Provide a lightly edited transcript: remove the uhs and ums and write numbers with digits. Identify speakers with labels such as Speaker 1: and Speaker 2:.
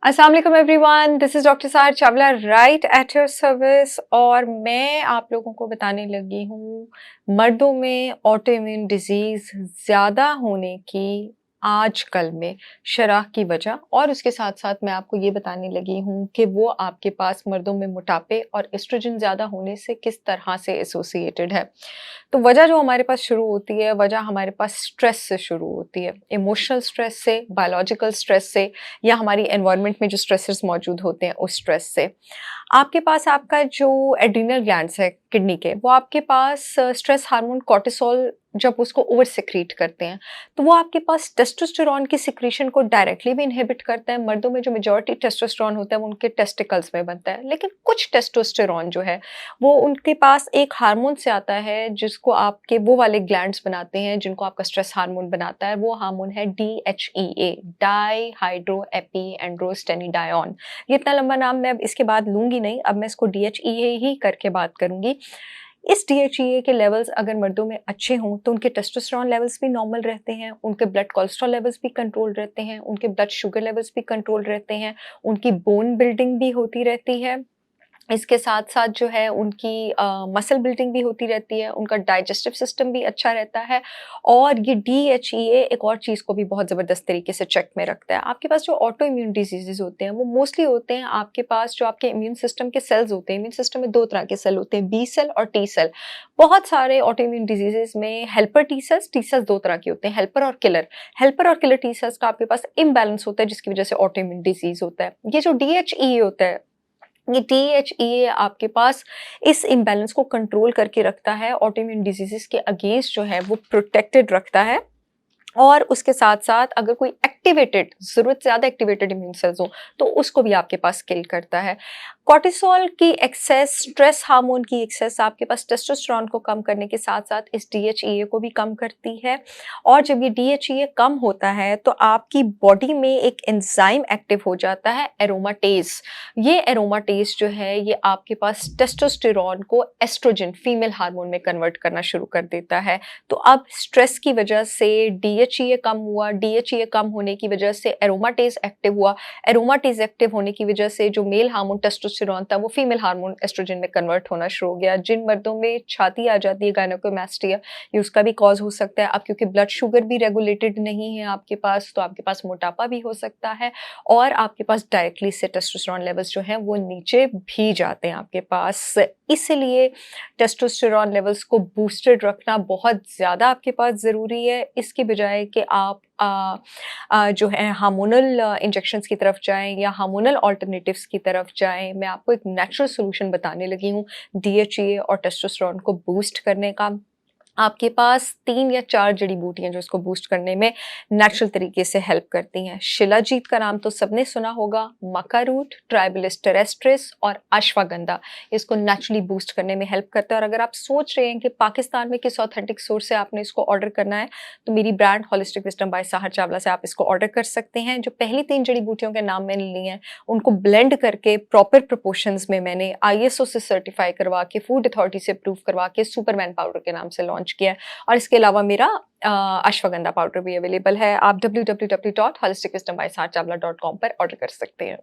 Speaker 1: अस्सलाम वालेकुम everyone, this is doctor Sahar Chawla right at your service. और मैं आप लोगों को बताने लगी हूँ मर्दों में ऑटो इम्यून डिजीज़ ज़्यादा होने की आजकल में शरह की वजह, और उसके साथ साथ मैं आपको ये बताने लगी हूँ कि वो आपके पास मर्दों में मोटापे और एस्ट्रोजन ज़्यादा होने से किस तरह से एसोसिएटेड है। तो वजह जो हमारे पास शुरू होती है, वजह हमारे पास स्ट्रेस से शुरू होती है, इमोशनल स्ट्रेस से, बायोलॉजिकल स्ट्रेस से, या हमारी एनवायरनमेंट में जो स्ट्रेसर्स मौजूद होते हैं उस स्ट्रेस से। आपके पास आपका जो एड्रीनल ग्लैंड्स है किडनी के, वो आपके पास स्ट्रेस हार्मोन कॉर्टिसोल जब उसको ओवर सिक्रीट करते हैं, तो वो आपके पास टेस्टोस्टेरोन की सिक्रीशन को डायरेक्टली भी इनहिबिट करता है। मर्दों में जो मेजॉरिटी टेस्टोस्टेरोन होता है वो उनके टेस्टिकल्स में बनता है, लेकिन कुछ टेस्टोस्टेरोन जो है वो उनके पास एक हार्मोन से आता है जिसको आपके वो वाले ग्लैंड्स बनाते हैं जिनको आपका स्ट्रेस हार्मोन बनाता है। वो हार्मोन है DHEA, डाई हाइड्रो एपी एंड्रोस्टेनिडायोन। ये इतना लंबा नाम मैं अब इसके बाद लूंगी नहीं, अब मैं इसको DHEA ही करके बात करूंगी। इस DHEA के लेवल्स अगर मर्दों में अच्छे हों तो उनके टेस्टोस्टेरोन लेवल्स भी नॉर्मल रहते हैं, उनके ब्लड कोलेस्ट्रॉल लेवल्स भी कंट्रोल रहते हैं, उनके ब्लड शुगर लेवल्स भी कंट्रोल रहते हैं, उनकी बोन बिल्डिंग भी होती रहती है। इसके साथ-साथ जो है उनकी मसल बिल्डिंग भी होती रहती है, उनका डाइजेस्टिव सिस्टम भी अच्छा रहता है, और ये DHEA एक और चीज़ को भी बहुत ज़बरदस्त तरीके से चेक में रखता है। आपके पास जो ऑटो इम्यून डिजीज़ेज़ होते हैं, वो मोस्टली होते हैं आपके पास जो आपके इम्यून सिस्टम के सेल्स होते हैं। इम्यून सिस्टम में 2 तरह के सेल होते हैं, बी सेल और टी सेल। बहुत सारे ऑटो इम्यून डिजीज़ेज़ में हेल्पर टी सेल्स 2 तरह के होते हैं, हेल्पर और किलर। हेल्पर और किलर टी सेल्स का आपके पास इम्बैलेंस होता है जिसकी वजह से ऑटो इम्यून डिजीज़ होता है। ये जो DHEA होता है, ये DHEA आपके पास इस इम्बैलेंस को कंट्रोल करके रखता है, ऑटोइम्यून डिजीजेस के अगेंस्ट जो है वो प्रोटेक्टेड रखता है। और उसके साथ-साथ अगर कोई एक्टिवेटेड, ज़रूरत से ज़्यादा एक्टिवेटेड इम्यून सेल्स हो, तो उसको भी आपके पास किल करता है। कॉर्टिसोल की एक्सेस, स्ट्रेस हार्मोन की एक्सेस आपके पास टेस्टोस्टेरोन को कम करने के साथ-साथ इस DHEA को भी कम करती है। और जब ये DHEA कम होता है, तो आपकी बॉडी में एक एंजाइम एक्टिव हो जाता है, एरोमाटेज़। ये एरोमाटेज़ जो है, ये आपके पास टेस्टोस्टेरोन को एस्ट्रोजन, फीमेल हार्मोन में कन्वर्ट करना शुरू कर देता है। तो अब स्ट्रेस की वजह से DHEA कम हुआ, DHEA कम होने की वजह से एरोमाटेज़ एक्टिव हुआ, एरोमाटेज़ एक्टिव होने की वजह से जो मेल हार्मोन टेस्टोस्टेरोन था वो फीमेल हार्मोन एस्ट्रोजन में कन्वर्ट होना शुरू हो गया। जिन मर्दों में छाती आ जाती है, गायनेकोमास्टिया, ये उसका भी कॉज़ हो सकता है। अब क्योंकि ब्लड शुगर भी रेगुलेटेड नहीं है आपके पास, तो आपके पास मोटापा भी हो सकता है, और आपके पास डायरेक्टली से टेस्टोस्टेरोन लेवल्स जो हैं वो नीचे भी जाते हैं आपके पास। इसलिए टेस्टोस्टेरोन लेवल्स को बूस्टेड रखना बहुत ज़्यादा आपके पास ज़रूरी है, इसके बजाय कि आप जो है हार्मोनल इंजेक्शंस की तरफ जाएँ या हार्मोनल अल्टरनेटिव्स की तरफ जाएँ। मैं आपको एक नेचुरल सॉल्यूशन बताने लगी हूँ DHEA और टेस्टोस्टेरोन को बूस्ट करने का। आपके पास 3 या 4 जड़ी-बूटियाँ जो इसको बूस्ट करने में नेचुरल तरीके से हेल्प करती हैं। शिलाजीत का नाम तो सबने सुना होगा, मक्का रूट, ट्राइबलिस टेरेस्ट्रिस और अश्वगंधा इसको नेचुरली बूस्ट करने में हेल्प करता है। और अगर आप सोच रहे हैं कि पाकिस्तान में किस ऑथेंटिक सोर्स से आपने इसको ऑर्डर करना है, तो मेरी brand holistic wisdom by Sahar Chawla से आप इसको ऑर्डर कर सकते हैं। जो पहली 3 जड़ी-बूटियों के नाम मैंने लिए हैं, उनको ब्लेंड करके प्रॉपर प्रोपोर्शंस में मैंने ISO से सर्टिफाई करवा के, फूड अथॉरिटी से अप्रूव करवा के सुपरमैन पाउडर के नाम से लॉन्च किया है। और इसके अलावा मेरा अश्वगंधा पाउडर भी अवेलेबल है। आप www.holisticwisdombysaharchavla.com पर ऑर्डर कर सकते हैं।